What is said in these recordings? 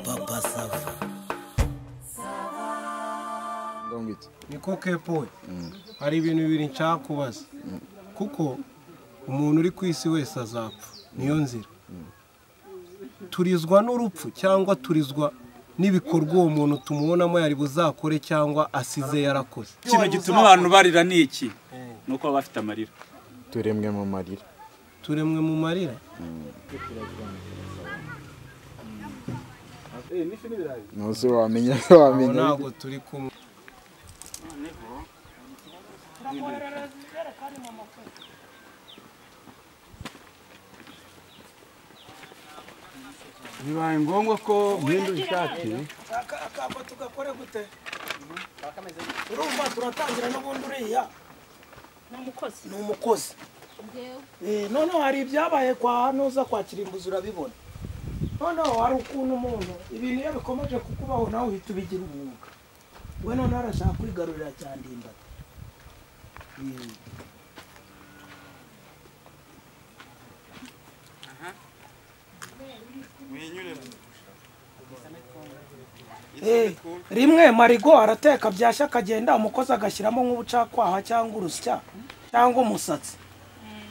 Papa Sava. Niko kepo hari ibintu bibiri nshaka kubaza kuko umuntu uri ku isi wese azapfa niyo nzira turizwa n'urupfu cyangwa turizwa n'ibikorwa uwo muntu tumubonamo yari buzakore cyangwa asize yarakoze. Ikintu gituma abantu barira ni iki? Nuko baba bafite amarira. Turemwe mu marira. Turemwe mu marira. Nose wamenya ntabwo turi kumwe. Bibaye ngombwa ko mpindura ishati akapa tugakore gute urumva turatangira n'ubundi uriya ni umukozi noneho hari ibyabaye kwa hanoza kwa Kirimbuzi urabibona noneho hari ukuntu umuntu ibintu iyo bikomeje kukubaho nawe uhita ubigira umwuga we noneho arashaka kwigarurira cyane imbata rimwe marigo arateka byashya akagenda umukozi agashyiramo nk'ubucakwaha cyangwa urusya cyangwa umusatsi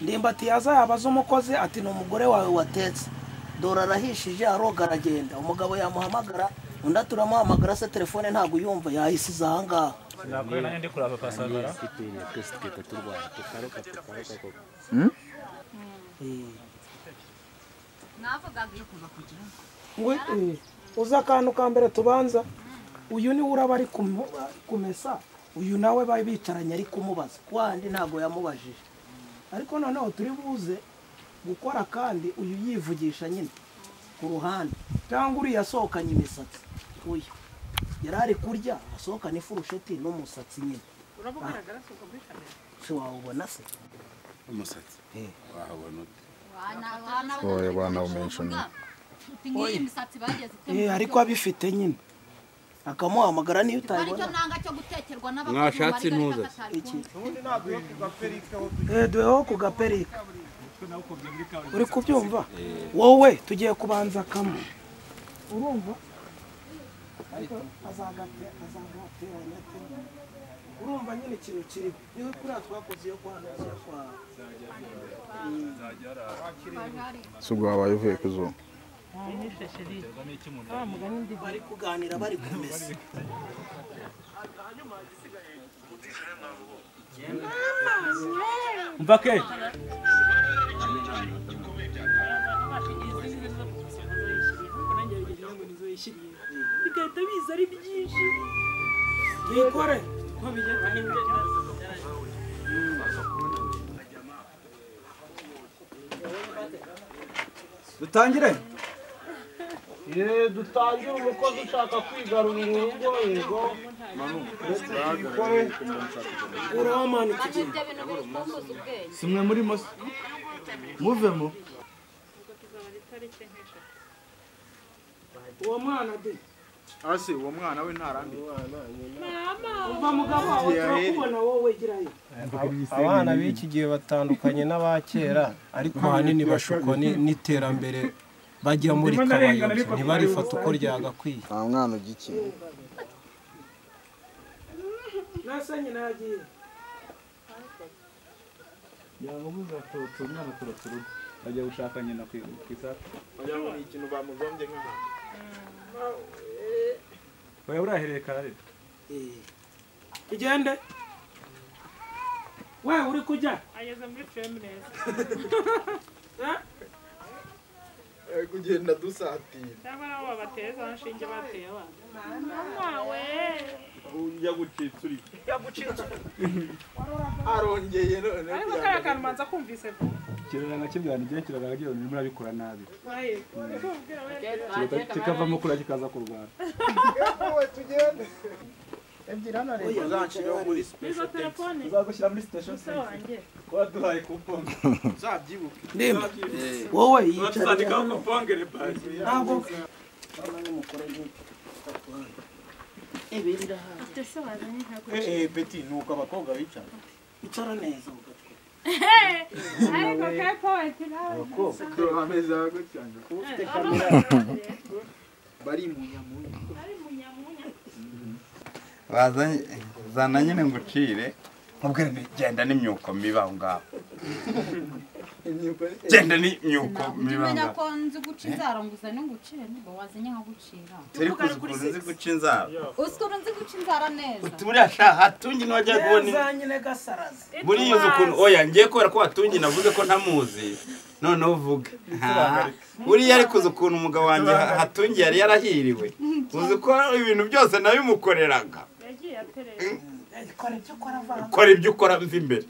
ndimbati yaza yabaza umukozi ati ni umugore wawe watetse dore arahishije aroga aragenda umugabo yamuhamagara undi turamuhamagara se telefone ntabwo yumva yahisize ahangaha nakore nanjye ndi kuraba Papa Sava uza akantu ka mbere tubanza uyu niwe uraba ari kumesa uyu nawe bari bicaranye ari kumubaza wandi ntabwo yamubajije ariko noneho turi buze gukora kandi uyu yivugisha nyine ku ruhande cyangwa uriya asohokanye imisatsi uyu yari ari kurya asohokana ifurusheti n'umusatsi nyine urabugaragara soka muri kamera wawubona se umusatsi wahabona oya bana umenshoni ariko abifite nyine akamuhamagara niyo utayibona mwashatse ntuza duheho ku gaperika uri kubyumva wowe tugiye kubanza kamwe urumva ariko azagateranya urumva nyine ikintu kiri niwe kuriya twakoze iyo kwanaza kwa sugo habaye uvuye ku zuba bari kuganira bari kumesa Mbake bigahita biza ari byinshi yikore dutangire dutangire umukozi ushaka kwigarurira urugo yego uramanuka simwe muri mose muvemo uwo mwana de asi uwo mwana we ntarambi umva mugabo wawe turakubona wowe girayo abana b'iki gihe batandukanye n'abakera ariko ahanini bashukwa n'iterambere bajya muri kabayobye ntibarifata uko ryagakwiye nta mwana ugikiye nasa nyina yagiye yamubuza umwana turaturu bajya gushaka nyina ku isaka bajya muri ikintu bamugombye nk'aha oya urahereye kare tugende we uri kujya ageze muri feminist kugenda dusatira cyangwa nabo babateza nshinge bateye abana mama we yagucitse uri arongeye none ariko kaya kantu manza kumvise kirana kibyana kirana giye muri abikora nabi baye kikavamo kura kikaza kurwana wowe tugende ebyirana rero uzanshiraho muri special telefone uzagushyira muri station wanjye kwa duhaye kupombe uzabyibuke ndimba wowe yicara hano kupongere basi ntabwo ibirira afite se wazanye ntabwo peti nuko abakobwa bicara icara neza ariko ke poet nawe ameza gucyanga ufite kamera bari mu nyamunya bazana nyine ngucire mubwire nti genda n'imyuko miba aho ngaho genda n'imyuko miba umenya ko nzi guca inzara ngo uzane ngucire nibo wazinye nka gucira turi kuzi nzi guca inzara usikuru nzi guca inzara neza buriya sha hatungi n'uwajya kubona zanyine gasarazi buriya uzi ukuntu oya ngiye kubera ko hatungi navuze ko ntamuzi noneho uvuga buriya ariko uzi ukuntu umugabo wanjye hatungi yari yarahiriwe uzi ko ibintu byose nabimukoreraga ukora ibyo ukora mva imbere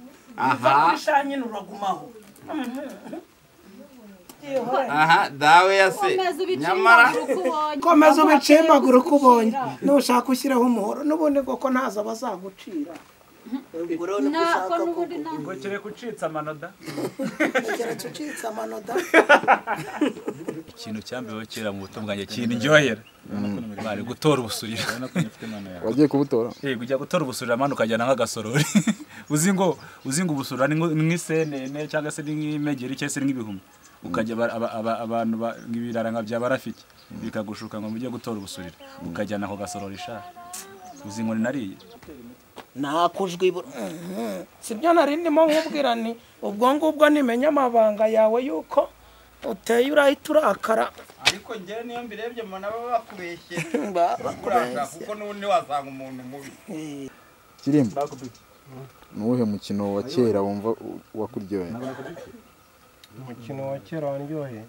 aha dawe yase nyamara komeza ubicimbagura uko ubonye nushaka ushyiraho umuhoro n'ubundi koko ntaza bazagucira ngo kereka ucitse amanoda kereka ucitse amanoda ikintu cyambeho kera mu buto bwanjye kindyohera bari gutora ubusurira wagiye kubutora kujya gutora ubusurira manu ukajyana nk'agasorori uzi ngo ubusurira ni nk'isenene cyangwa se nk'imegeri cyangwa se nk'ibihumbi ukajya abantu nk'ibirara nka bya barafiki bikagushuka ngo mujye gutora ubusurira ukajyana ako gasorori sha uzi ngo nariye nakujwe sibyo nari ndimo nkubwira ni ubwo ngubwo nimenya amabanga yawe yuko uteye urahita urakara ariko njyewe niyo mbirebye mbona baba bakubeshye bakubeshye kuko n'ubundi wasanga umuntu mubi Kirimba nuwuhe mukino wa kera wumva wakuryoheye umukino wa kera wandyoheye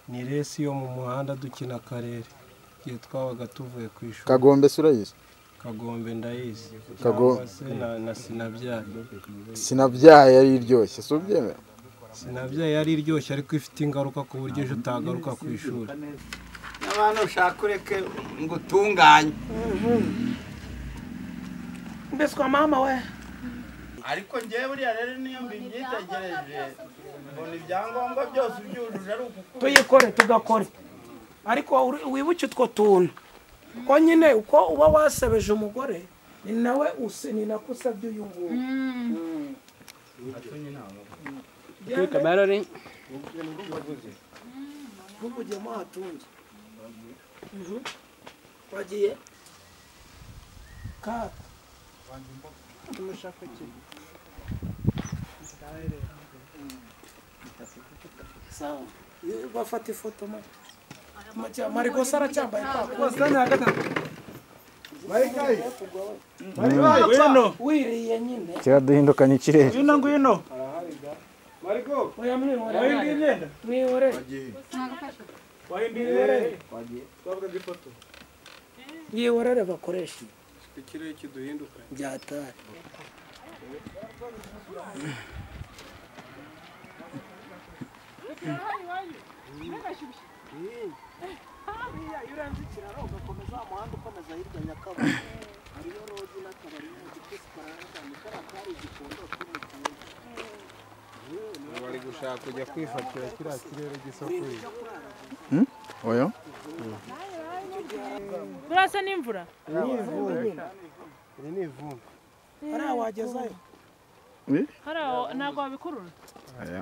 ni resi yo mu muhanda dukina akarere igihe twabaga tuvuye ku ishuri Kagombe surayizi Kagombe ndayizi na Sinabyaye yari iryoshye so byemera Sinabyaye yari iryoshye ariko ifite ingaruka ku buryo ejo utagaruka ku ishuri n'abantu ushaka ureke ngo utunganye mbeswa mama we ariko njyewe buriya rero niyo mbyitegereje mbona ibyangombwa byose ubyujuje ari ukukuba tuyikore tugakore ariko wibuke utwo tuntu ko nyine uko uba wasebeje umugore ni nawe ni nako usabye uyu nguyu kuri kamera ri ntugujyemo hatunze wagiye kata tumushaka ki sawa bafata ifoto Marigosa aracyambaye wino wiriye nyine kiraduhindukanye ikirere wino ngwino Marigo oya wahinduye imyenda mwihore wahinduye twavuga ifoto yihorere bakoresha ikirere kiduhindukanye byatari bari gushaka kujya kwifatira kiriya kirere gisokuye oya turasa n'imvura iri ni ivumbi hariya wagezayo hariya ntabwo wabikurura aya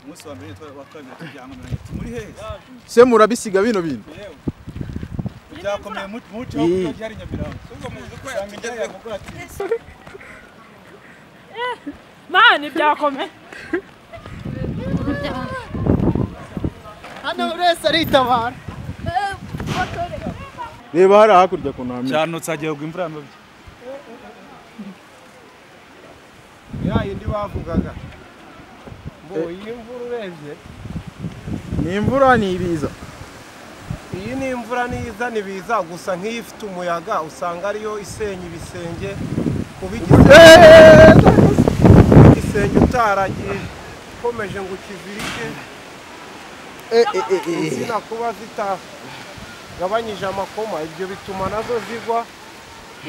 umunsi wa mbere wa kabiri tujyana muri hehe se murabisiga bino bintu byakomeye muco kuko byari Nyamirambo ubwo muzi ko yangigeze kugati mani byakomeye hano urese aritabara reba hari hakurya ku ntamwe cyanutse agiye kugwa imvura mbi ya yindi bavugaga ngo iyi mvura urebye ni imvura ni ibiza iyi ni imvura niza nibiza gusa nk'iyo ifite umuyaga usanga ariyo isenya ibisenge kuba igisenge utaragiye ukomeje ngo ukizirike insina kuba zitagabanyije amakoma ibyo bituma nazo zigwa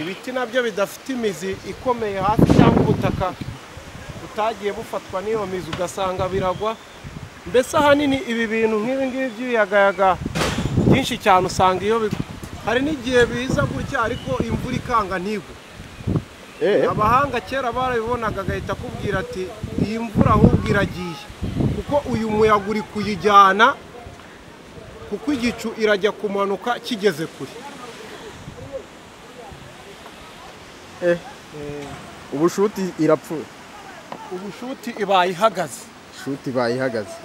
ibiti nabyo bidafite imizi ikomeye hasi cyangwa ubutaka butagiye bufatwa n'iyo mizi ugasanga biragwa mbese ahanini ibi bintu nk'ibi ngibi by'ibiyagayaga byinshi cyane usanga iyo hari n'igihe biza gutya ariko imvura ikanga ntigwe. Abahanga kera barabibonaga agahita akubwira ati iyi mvura ahubwo iragiye kuko uyu muyaga uri kuyijyana kuko igicu irajya kumanuka kigeze kure. ubu shuti irapfuye. Ubu shuti ibaye ihagaze. Shuti ibaye ihagaze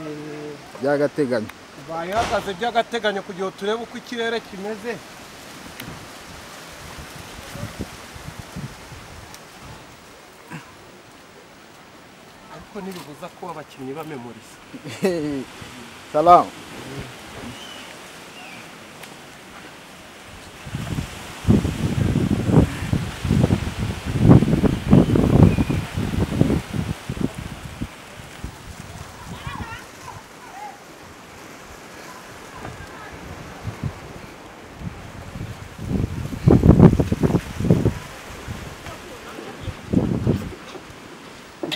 by'agateganyo. Ibaye ihagaze by'agateganyo kugira ngo turebe uko ikirere kimeze. Ariko ntibibuza ko abakinnyi bamemoriza. Salamu.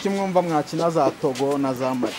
Iki mwumva mwakina za Togo na za Mali?